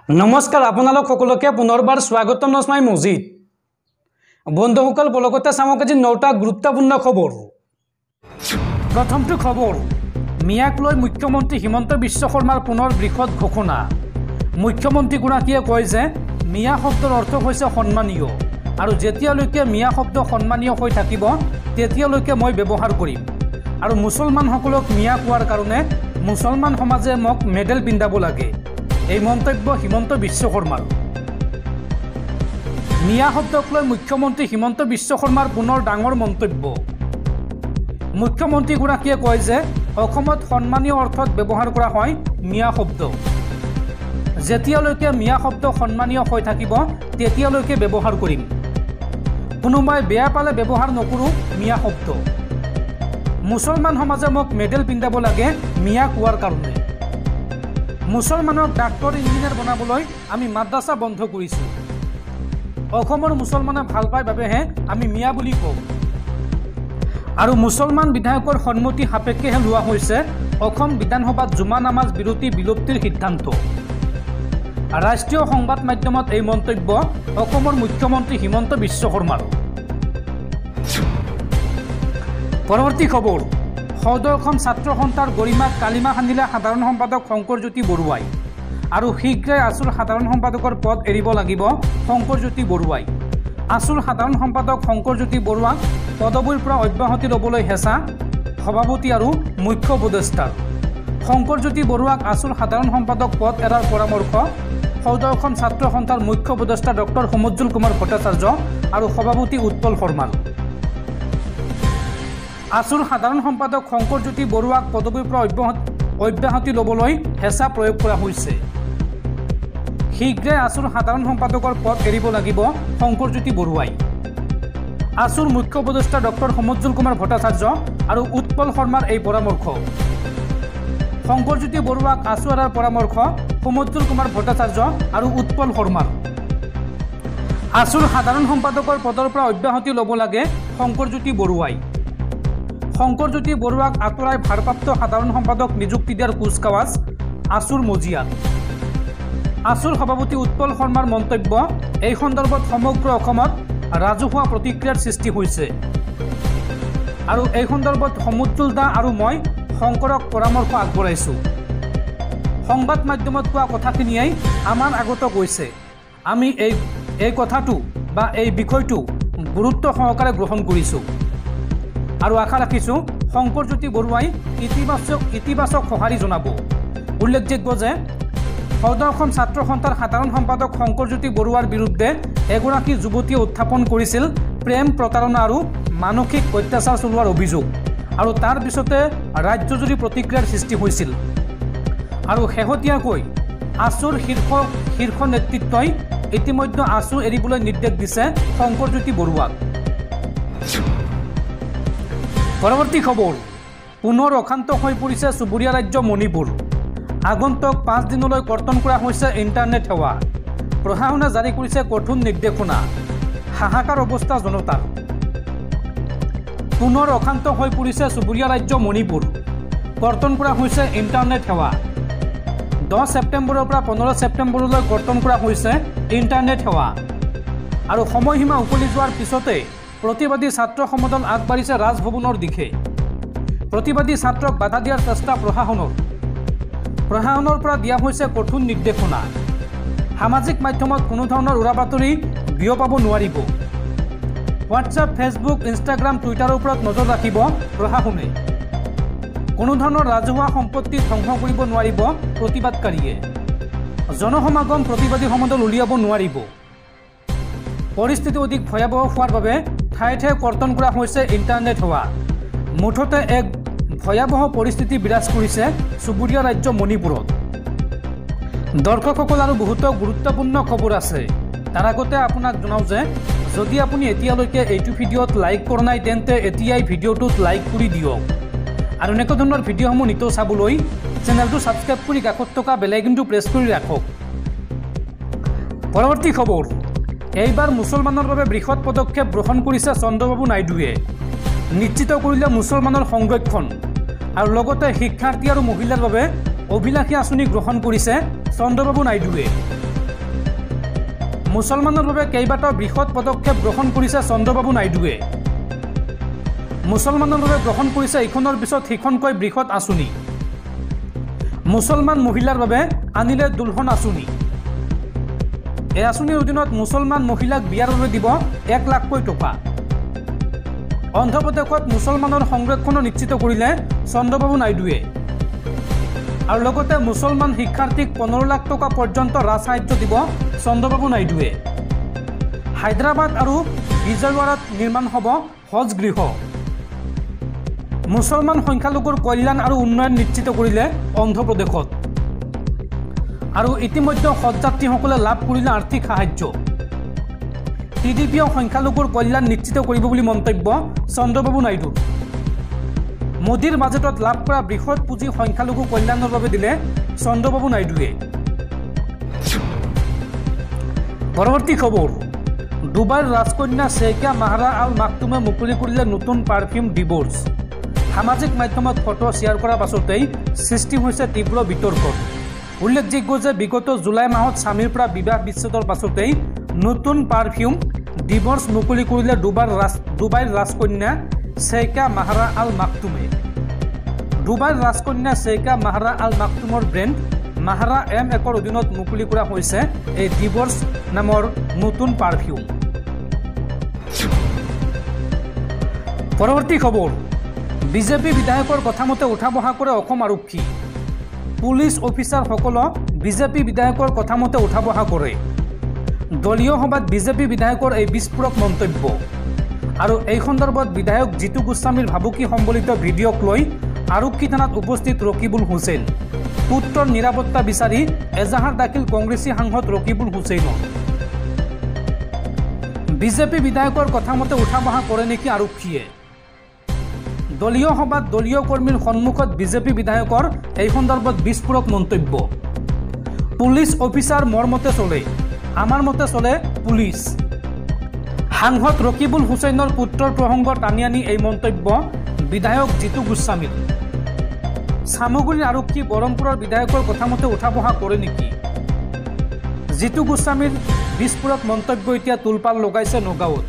নমস্কাৰ আপোনালোক সকলোকে পুনৰবাৰ স্বাগতম নস্মাই মজিদ বন্ধুসকল বলগতে চামক আজি 9টা গুৰুত্বপূৰ্ণ খবৰ। প্ৰথমটো খবৰ, মিয়াক লৈ মুখ্যমন্ত্ৰী হিমন্ত বিশ্ব শৰ্মাৰ পুনৰ বৃহৎ ঘোষণা। মুখ্যমন্ত্ৰীগৰাকীয়ে কয় যে মিয়া শব্দৰ অৰ্থ হৈছে সন্মানীয় আৰু যেতিয়ালৈকে মিয়া শব্দ সন্মানীয় হৈ থাকিব তেতিয়ালৈকে মই ব্যৱহাৰ কৰিম আৰু মুছলমানসকলক মিয়া কোৱাৰ কাৰণে মুছলমান সমাজে মোক মেডেল পিন্ধাব লাগে। এই মন্তব্য হিমন্ত বিশ্ব শৰ্মাৰ। মিয়া শব্দক লৈ মুখ্যমন্ত্ৰী হিমন্ত বিশ্ব শৰ্মাৰ পুনৰ ডাঙৰ মন্তব্য। মুখ্যমন্ত্ৰীগৰাকীয়ে কয় যে অসমত সন্মানীয় অৰ্থত ব্যৱহাৰ কৰা হয় মিয়া শব্দ। যেতিয়ালৈকে মিয়া শব্দ সন্মানীয় হৈ থাকিব তেতিয়ালৈকে ব্যৱহাৰ কৰিম। কোনোবাই বেয়া পালে ব্যৱহাৰ নকৰোঁ মিয়া শব্দ। মুছলমান সমাজে মোক মেডেল পিন্ধাব লাগে মিয়া কোৱাৰ কাৰণে। মুছলমানক ডাক্তৰ ইঞ্জিনিয়াৰ বনাবলৈ আমি মাদ্ৰাছা বন্ধ কৰিছোঁ। অসমৰ মুছলমানে ভাল পায় বাবেহে আমি মিয়া বুলি কওঁ আৰু মুছলমান বিধায়কৰ সন্মতি সাপেক্ষেহে লোৱা হৈছে অসম বিধানসভাত জুমা নামাজ বিৰতি বিলুপ্তিৰ সিদ্ধান্ত। ৰাষ্ট্ৰীয় সংবাদ মাধ্যমত এই মন্তব্য অসমৰ মুখ্যমন্ত্ৰী হিমন্ত বিশ্ব শৰ্মাৰ। পৰৱৰ্তী খবৰ, সদৌ ছাত্ৰ সন্থাৰ গৰিমাক কালিমা সানিলে সাধাৰণ সম্পাদক শংকৰজ্যোতি বৰুৱাই আৰু শীঘ্ৰে আছুৰ সাধাৰণ সম্পাদকৰ পদ এৰিব লাগিব শংকৰজ্যোতি বৰুৱাই। আছুৰ সাধাৰণ সম্পাদক শংকৰজ্যোতি বৰুৱাক পদবীৰ পৰা অব্যাহতি ল'বলৈ হেঁচা সভাপতি আৰু মুখ্য উপদেষ্টাৰ। শংকৰজ্যোতি বৰুৱাক আছুৰ সাধাৰণ সম্পাদক পদ এৰাৰ পৰামৰ্শ সদৌ ছাত্ৰ সন্থাৰ মুখ্য উপদেষ্টা ডক্টৰ সমজ্জল কুমাৰ ভট্টাচাৰ্য আৰু সভাপতি উৎপল শৰ্মাৰ। আছুৰ সাধাৰণ সম্পাদক শংকৰজ্যোতি বৰুৱাক পদবীৰ পৰা অব্যাহতি ল'বলৈ হেঁচা প্ৰয়োগ কৰা হৈছে। শীঘ্ৰে আছুৰ সাধাৰণ সম্পাদকৰ পদ এৰিব লাগিব শংকৰজ্যোতি বৰুৱাই। আছুৰ মুখ্য উপদেষ্টা ডক্টৰ সমজ্জল কুমাৰ ভট্টাচাৰ্য আৰু উৎপল শৰ্মাৰ এই পৰামৰ্শ। শংকৰজ্যোতি বৰুৱাক আছু এৰাৰ পৰামৰ্শ সমজ্জল কুমাৰ ভট্টাচাৰ্য আৰু উৎপল শৰ্মাৰ। আছুৰ সাধাৰণ সম্পাদকৰ পদৰ পৰা অব্যাহতি ল'ব লাগে শংকৰজ্যোতি বৰুৱাই। শংকৰজ্যোতি বৰুৱাক আঁতৰাই ভাৰপ্ৰাপ্ত সাধাৰণ সম্পাদক নিযুক্তি দিয়াৰ কুচকাৱাজ আছুৰ মজিয়াত। আছুৰ সভাপতি উৎপল শৰ্মাৰ মন্তব্য, এই সন্দৰ্ভত সমগ্ৰ অসমত ৰাজহুৱা প্ৰতিক্ৰিয়াৰ সৃষ্টি হৈছে আৰু এই সন্দৰ্ভত সমজ্জল দা আৰু মই শংকৰক পৰামৰ্শ আগবঢ়াইছোঁ। সংবাদ মাধ্যমত কোৱা কথাখিনিয়েই আমাৰ আগত গৈছে। আমি এই কথাটো বা এই বিষয়টো গুৰুত্ব সহকাৰে গ্ৰহণ কৰিছোঁ আৰু আশা ৰাখিছোঁ শংকৰজ্যোতি বৰুৱাই ইতিবাচক সঁহাৰি জনাব। উল্লেখযোগ্য যে সদৌ ছাত্ৰ সন্থাৰ সাধাৰণ সম্পাদক শংকৰজ্যোতি বৰুৱাৰ বিৰুদ্ধে এগৰাকী যুৱতীয়ে উত্থাপন কৰিছিল প্ৰেম প্ৰতাৰণা আৰু মানসিক অত্যাচাৰ চলোৱাৰ অভিযোগ আৰু তাৰ পিছতে ৰাজ্যজুৰি প্ৰতিক্ৰিয়াৰ সৃষ্টি হৈছিল আৰু শেহতীয়াকৈ আছুৰ শীৰ্ষ নেতৃত্বই ইতিমধ্যে আছু এৰিবলৈ নিৰ্দেশ দিছে শংকৰজ্যোতি বৰুৱাক। পৰৱৰ্তী খবৰ, পুনৰ অশান্ত হৈ পৰিছে চুবুৰীয়া ৰাজ্য মণিপুৰ। আগন্তুক 5 দিনলৈ কৰ্তন কৰা হৈছে ইণ্টাৰনেট সেৱা। প্ৰশাসনে জাৰি কৰিছে কঠোৰ নিৰ্দেশনা। হাহাকাৰ অৱস্থা জনতাৰ। পুনৰ অশান্ত হৈ পৰিছে চুবুৰীয়া ৰাজ্য মণিপুৰ। কৰ্তন কৰা হৈছে ইণ্টাৰনেট সেৱা। 10 ছেপ্টেম্বৰৰ পৰা 15 ছেপ্টেম্বৰলৈ কৰ্তন কৰা হৈছে ইণ্টাৰনেট সেৱা আৰু সময়সীমা উকলি যোৱাৰ পিছতে প্ৰতিবাদী ছাত্ৰ সমদল আগবাঢ়িছে ৰাজভৱনৰ দিশে। প্ৰতিবাদী ছাত্ৰক বাধা দিয়াৰ চেষ্টা প্ৰশাসনৰ পৰা দিয়া হৈছে কঠোৰ নিৰ্দেশনা। সামাজিক মাধ্যমত কোনো ধৰণৰ উৰা বাতৰি বিয়পাব নোৱাৰিব। হোৱাটছআপ, ফেচবুক, ইনষ্টাগ্ৰাম, টুইটাৰৰ ওপৰত নজৰ ৰাখিব প্ৰশাসনে। কোনো ধৰণৰ ৰাজহুৱা সম্পত্তি ধ্বংস কৰিব নোৱাৰিব প্ৰতিবাদকাৰীয়ে। জনসমাগম প্ৰতিবাদী সমদল উলিয়াব নোৱাৰিব। পৰিস্থিতি অধিক ভয়াৱহ হোৱাৰ বাবে ঠায়ে ঠায়ে কৰ্তন কৰা হৈছে ইণ্টাৰনেট সেৱা। মুঠতে এক ভয়াৱহ পৰিস্থিতি বিৰাজ কৰিছে চুবুৰীয়া ৰাজ্য মণিপুৰত। দৰ্শকসকল আৰু বহুতো গুৰুত্বপূৰ্ণ খবৰ আছে। তাৰ আগতে আপোনাক জনাওঁ যে যদি আপুনি এতিয়ালৈকে এইটো ভিডিঅ'ত লাইক কৰা নাই তেন্তে এতিয়াই ভিডিঅ'টোত লাইক কৰি দিয়ক আৰু এনেকুৱা ধৰণৰ ভিডিঅ'সমূহ নিতৌ চাবলৈ চেনেলটো ছাবস্ক্ৰাইব কৰি কাষত থকা বেল আইকনটো প্ৰেছ কৰি ৰাখক। পৰৱৰ্তী খবৰ, এইবাৰ মুছলমানৰ বাবে বৃহৎ পদক্ষেপ গ্ৰহণ কৰিছে চন্দ্ৰবাবু নাইডুৱে। নিশ্চিত কৰিলে মুছলমানৰ সংৰক্ষণ আৰু লগতে শিক্ষাৰ্থী আৰু মহিলাৰ বাবে অভিলাষী আঁচনি গ্ৰহণ কৰিছে চন্দ্ৰবাবু নাইডুৱে। মুছলমানৰ বাবে কেইবাটাও বৃহৎ পদক্ষেপ গ্ৰহণ কৰিছে চন্দ্ৰবাবু নাইডুৱে। মুছলমানৰ বাবে গ্ৰহণ কৰিছে ইখনৰ পিছত সিখনকৈ বৃহৎ আঁচনি। মুছলমান মহিলাৰ বাবে আনিলে দুলহন আঁচনি। এই আঁচনিৰ অধীনত মুছলমান মহিলাক বিয়াৰ বাবে দিব 1 লাখকৈ টকা। অন্ধ্ৰপ্ৰদেশত মুছলমানৰ সংৰক্ষণ নিশ্চিত কৰিলে চন্দ্ৰবাবু নাইডুৱে। আৰু লগতে মুছলমান শিক্ষাৰ্থীক 15 লাখ টকা পৰ্যন্ত ৰাজসাহায্য দিব চন্দ্ৰবাবু নাইডুৱে। হায়দৰাবাদ আৰু বিজয়ৱাড়াত নিৰ্মাণ হ'ব হজ গৃহ। মুছলমান সংখ্যালঘুৰ কল্যাণ আৰু উন্নয়ন নিশ্চিত কৰিলে অন্ধ্ৰপ্ৰদেশত। আৰু ইতিমধ্যে হজযাত্ৰীসকলে লাভ কৰিলে আৰ্থিক সাহায্য। টিডিপিও সংখ্যালঘুৰ কল্যাণ নিশ্চিত কৰিব বুলি মন্তব্য চন্দ্ৰবাবু নাইডুৰ। মোদীৰ বাজেটত লাভ কৰা বৃহৎ পুঁজি সংখ্যালঘু কল্যাণৰ বাবে দিলে চন্দ্ৰবাবু নাইডুৱে। পৰৱৰ্তী খবৰ, ডুবাইৰ ৰাজকন্যা শ্বেইখা মাহৰা আল মাকটুমে মুকলি কৰিলে নতুন পাৰফিউম ডিভ'ৰ্চ। সামাজিক মাধ্যমত ফটো শ্বেয়াৰ কৰাৰ পাছতেই সৃষ্টি হৈছে তীব্ৰ বিতৰ্কৰ। উল্লেখযোগ্য যে বিগত জুলাই মাহত স্বামীৰ পৰা বিবাহ বিচ্ছেদৰ পাছতেই নতুন পাৰফিউম ডিভ'ৰ্চ মুকলি কৰিলে ডুবাইৰ ৰাজকন্যা শ্বেইখা মাহৰা আল মাকটুমে। ডুবাইৰ ৰাজকন্যা শ্বেইখা মাহৰা আল মাকটুমৰ ব্ৰেণ্ড মাহৰা M1 অধীনত মুকলি কৰা হৈছে এই ডিভ'ৰ্চ নামৰ নতুন পাৰফিউম। পৰৱৰ্তী খবৰ, বিজেপি বিধায়কৰ কথা মতে উঠা বহা কৰে অসম আৰক্ষী। পুলিচ অফিচাৰসকলক বিজেপি বিধায়কৰ কথা মতে উঠা বহা কৰে। দলীয় সভাত বিজেপি বিধায়কৰ এই বিস্ফোৰক মন্তব্য। আৰু এই সন্দৰ্ভত বিধায়ক জিতু গোস্বামীৰ ভাবুকি সম্বলিত ভিডিঅ'ক লৈ আৰক্ষী থানাত উপস্থিত ৰকিবুল হুছেইন। পুত্ৰৰ নিৰাপত্তা বিচাৰি এজাহাৰ দাখিল কংগ্ৰেছী সাংসদ ৰকিবুল হুছেইনৰ। বিজেপি বিধায়কৰ কথা মতে উঠা বহা কৰে নেকি আৰক্ষীয়ে? দলীয় সভাত দলীয় কৰ্মীৰ সন্মুখত বিজেপি বিধায়কৰ এই সন্দৰ্ভত বিস্ফোৰক মন্তব্য। পুলিচ অফিচাৰ মোৰ মতে চলে, আমাৰ মতে চলে পুলিচ। সাংসদ ৰকিবুল হুছেইনৰ পুত্ৰৰ প্ৰসংগ টানি আনি এই মন্তব্য বিধায়ক জিতু গোস্বামীৰ। চামগুৰিৰ আৰক্ষী বৰমপুৰৰ বিধায়কৰ কথা মতে উঠা বহা কৰে নেকি? জিতু গোস্বামীৰ বিস্ফোৰক মন্তব্য এতিয়া তোলপাল লগাইছে নগাঁৱত।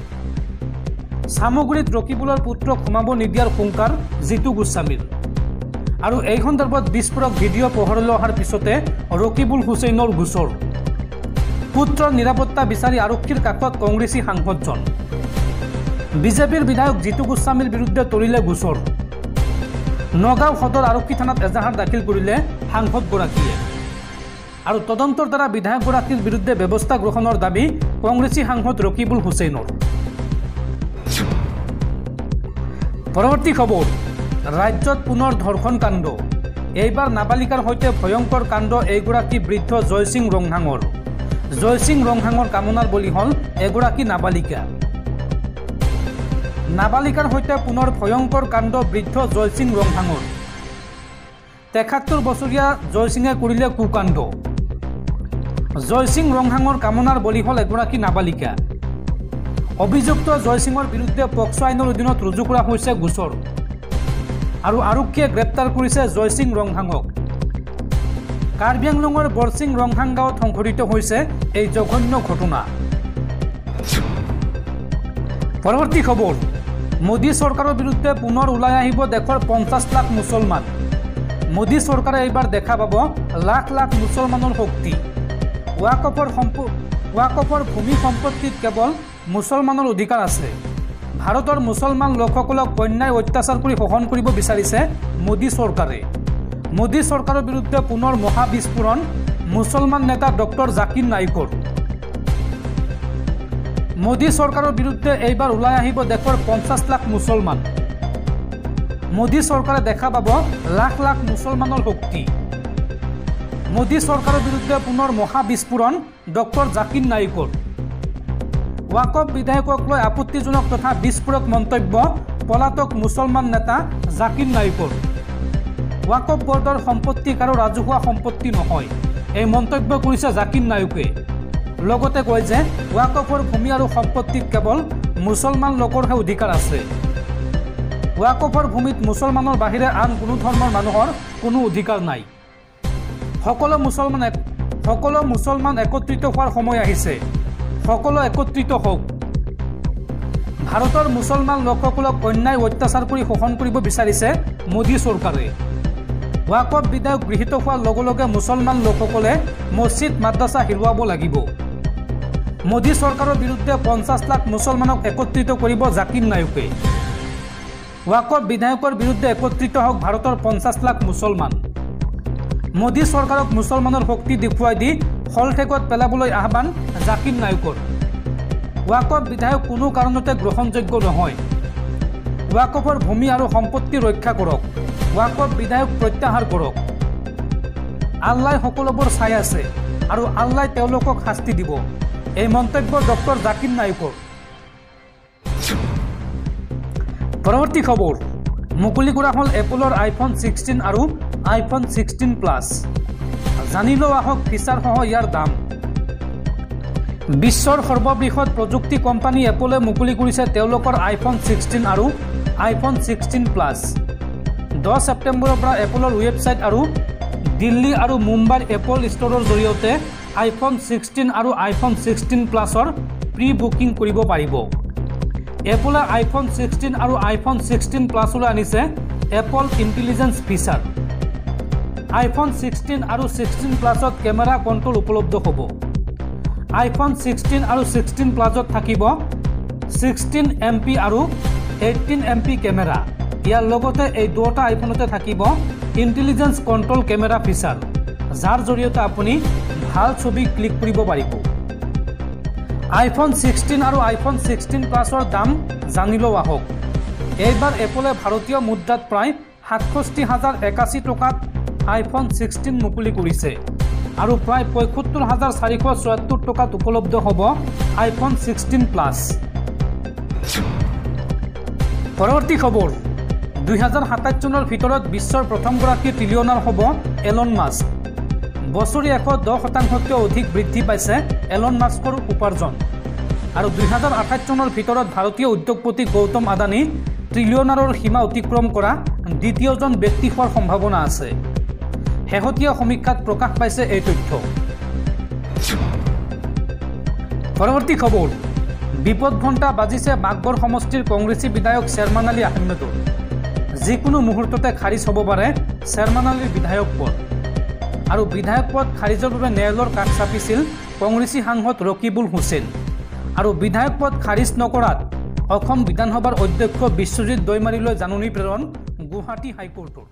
চামগুৰিত ৰকিবুলৰ পুত্ৰক সোমাব নিদিয়াৰ হুংকাৰ জিতু গোস্বামীৰ। আৰু এই সন্দৰ্ভত বিস্ফোৰক ভিডিঅ' পোহৰলৈ অহাৰ পিছতে ৰকিবুল হুছেইনৰ গোচৰ। পুত্ৰৰ নিৰাপত্তা বিচাৰি আৰক্ষীৰ কাষত কংগ্ৰেছী সাংসদজন। বিজেপিৰ বিধায়ক জিতু গোস্বামীৰ বিৰুদ্ধে তৰিলে গোচৰ। নগাঁও সদৰ আৰক্ষী থানাত এজাহাৰ দাখিল কৰিলে সাংসদগৰাকীয়ে। আৰু তদন্তৰ দ্বাৰা বিধায়কগৰাকীৰ বিৰুদ্ধে ব্যৱস্থা গ্ৰহণৰ দাবী কংগ্ৰেছী সাংসদ ৰকিবুল হুছেইনৰ। পৰৱৰ্তী খবৰ, ৰাজ্যত পুনৰ ধৰ্ষণ কাণ্ড। এইবাৰ নাবালিকাৰ সৈতে ভয়ংকৰ কাণ্ড এইগৰাকী বৃদ্ধ জয়সিং ৰংহাঙৰ। জয়সিং ৰংহাঙৰ কামনাৰ বলি হ'ল এগৰাকী নাবালিকা। নাবালিকাৰ সৈতে পুনৰ ভয়ংকৰ কাণ্ড বৃদ্ধ জয়সিং ৰংহাঙৰ। 73 বছৰীয়া জয়সিঙে কৰিলে কুকাণ্ড। জয়সিং ৰংহাঙৰ কামনাৰ বলি হ'ল এগৰাকী নাবালিকা। অভিযুক্ত জয়সিঙৰ বিৰুদ্ধে পক্সো আইনৰ অধীনত ৰুজু কৰা হৈছে গোচৰ। আৰু আৰক্ষীয়ে গ্ৰেপ্তাৰ কৰিছে জয়সিং ৰংহাঙক। কাৰ্বি আংলঙৰ বৰছিং ৰংহাং গাঁৱত সংঘটিত হৈছে এই জঘন্য ঘটনা। পৰৱৰ্তী খবৰ, মোদী চৰকাৰৰ বিৰুদ্ধে পুনৰ ওলাই আহিব দেশৰ 50 লাখ মুছলমান। মোদী চৰকাৰে এইবাৰ দেখা পাব লাখ লাখ মুছলমানৰ শক্তি। ৱাকফৰ ভূমি সম্পত্তিত কেৱল মুছলমানৰ অধিকাৰ আছে। ভাৰতৰ মুছলমান লোকসকলক অন্যায় অত্যাচাৰ কৰি শোষণ কৰিব বিচাৰিছে মোদী চৰকাৰে। মোদী চৰকাৰৰ বিৰুদ্ধে পুনৰ মহাবিস্ফোৰণ মুছলমান নেতা ডক্টৰ জাকিৰ নাইকৰ। মোদী চৰকাৰৰ বিৰুদ্ধে এইবাৰ ওলাই আহিব দেশৰ 50 লাখ মুছলমান। মোদী চৰকাৰে দেখা পাব লাখ লাখ মুছলমানৰ শক্তি। মোদী চৰকাৰৰ বিৰুদ্ধে পুনৰ মহাবিস্ফোৰণ ডক্টৰ জাকিৰ নাইকৰ। ৱাকফ বিধায়কক লৈ আপত্তিজনক তথা বিস্ফোৰক মন্তব্য পলাতক মুছলমান নেতা জাকিৰ নাইকৰ। ৱাকফ বৰ্ডৰ সম্পত্তি কাৰো ৰাজহুৱা সম্পত্তি নহয়, এই মন্তব্য কৰিছে জাকিৰ নাইকে। লগতে কয় যে ৱাকফৰ ভূমি আৰু সম্পত্তিত কেৱল মুছলমান লোকৰহে অধিকাৰ আছে। ৱাকফৰ ভূমিত মুছলমানৰ বাহিৰে আন কোনো ধৰ্মৰ মানুহৰ কোনো অধিকাৰ নাই। সকলো মুছলমান একত্ৰিত হোৱাৰ সময় আহিছে। সকলো একত্ৰিত হওক। ভাৰতৰ মুছলমান লোকসকলক অন্যায় অত্যাচাৰ কৰি শোষণ কৰিব বিচাৰিছে মোদী চৰকাৰে। ৱাকফ বিধেয়ক গৃহীত হোৱাৰ লগে লগে মুছলমান লোকসকলে মছজিদ মাদ্ৰাছা হেৰুৱাব লাগিব। মোদী চৰকাৰৰ বিৰুদ্ধে 50 লাখ মুছলমানক একত্ৰিত কৰিব জাকিৰ নায়কে। ৱাকফ বিধেয়কৰ বিৰুদ্ধে একত্ৰিত হওক ভাৰতৰ 50 লাখ মুছলমান। মোদী চৰকাৰক মুছলমানৰ শক্তি দেখুৱাই দি হলঠেকত পেলাবলৈ আহ্বান জাকিৰ নায়কৰ। ৱাকফ বিধেয়ক কোনো কাৰণতে গ্ৰহণযোগ্য নহয়। ৱাকফৰ ভূমি আৰু সম্পত্তি ৰক্ষা কৰক। ৱাকফ বিধেয়ক প্ৰত্যাহাৰ কৰক। আল্লাই সকলোবোৰ চাই আছে আৰু আল্লাই তেওঁলোকক শাস্তি দিব। এই মন্তব্য ডক্টৰ জাকিৰ নায়কৰ। পৰৱৰ্তী খবৰ মুকলি কৰা হ'ল এপলৰ আইফোন 16 আৰু আইফোন 16 প্লাছ। জানি লোৱা হওক ফিচাৰ সহ ইয়াৰ দাম। বিশ্বৰ সৰ্ববৃহৎ প্ৰযুক্তি কোম্পানী এপলে মুকলি কৰিছে তেওঁলোকৰ আইফোন 16 আৰু আইফোন 16 প্লাছ। 10 ছেপ্টেম্বৰৰ পৰা এপলৰ ৱেবছাইট আৰু দিল্লী আৰু মুম্বাইৰ এপল ষ্ট'ৰৰ জৰিয়তে আইফোন 16 আৰু আইফোন 16 প্লাছৰ প্ৰি বুকিং কৰিব পাৰিব। এপলে আইফোন 16 আৰু আইফোন 16 প্লাছলৈ আনিছে এপল ইণ্টেলিজেন্স ফিচাৰ। আইফোন 16 আৰু 16 প্লাছত কেমেৰা কণ্ট্ৰল উপলব্ধ হ'ব। আইফোন 16 আৰু 16 প্লাছত থাকিব 16 MP আৰু 18 MP কেমেৰা। ইয়াৰ লগতে এই দুটা আইফোনতে থাকিব ইণ্টেলিজেন্স কণ্ট্ৰল কেমেৰা ফিচাৰ, যাৰ জৰিয়তে আপুনি ভাল ছবি ক্লিক কৰিব পাৰিব। আইফোন 16 আৰু আইফোন 16 প্লাছৰ দাম জানি লোৱা হওক। এইবাৰ এপলে ভাৰতীয় মুদ্ৰাত প্ৰায় ৬৭,০৮১ টকাত আইফোন 16 মুকলি কৰিছে আৰু প্ৰায় ৭৫,৪৭৪ টকাত উপলব্ধ হ'ব আইফোন 16 প্লাছ। পৰৱৰ্তী খবৰ 2027 চনৰ ভিতৰত বিশ্বৰ প্ৰথমগৰাকী ট্ৰিলিয়নাৰ হ'ব এলন মাস্ক। বছৰি 110%তকৈ অধিক বৃদ্ধি পাইছে এলন মাস্কৰ উপাৰ্জন আৰু 2028 চনৰ ভিতৰত ভাৰতীয় উদ্যোগপতি গৌতম আদানী ট্ৰিলিয়নাৰৰ সীমা অতিক্ৰম কৰা দ্বিতীয়জন ব্যক্তি হোৱাৰ সম্ভাৱনা আছে। শেহতীয়া সমীক্ষাত প্ৰকাশ পাইছে এই তথ্য। পৰৱৰ্তী খবৰ বিপদ ঘণ্টা বাজিছে বাগবৰ সমষ্টিৰ কংগ্ৰেছী বিধায়ক শ্বেৰমান আলী আহমেদৰ। যিকোনো মুহূৰ্ততে খাৰিজ হ'ব পাৰে শ্বেৰমান আলীৰ বিধায়ক পদ। আৰু বিধায়ক পদ খাৰিজৰ বাবে ন্যায়ালয়ৰ কাষ চাপিছিল কংগ্ৰেছী সাংসদ ৰকিবুল হুছেইন। আৰু বিধায়ক পদ খাৰিজ নকৰাত অসম বিধানসভাৰ অধ্যক্ষ বিশ্বজিৎ দৈমাৰীলৈ জাননী প্ৰেৰণ গুৱাহাটী হাইকোৰ্টৰ।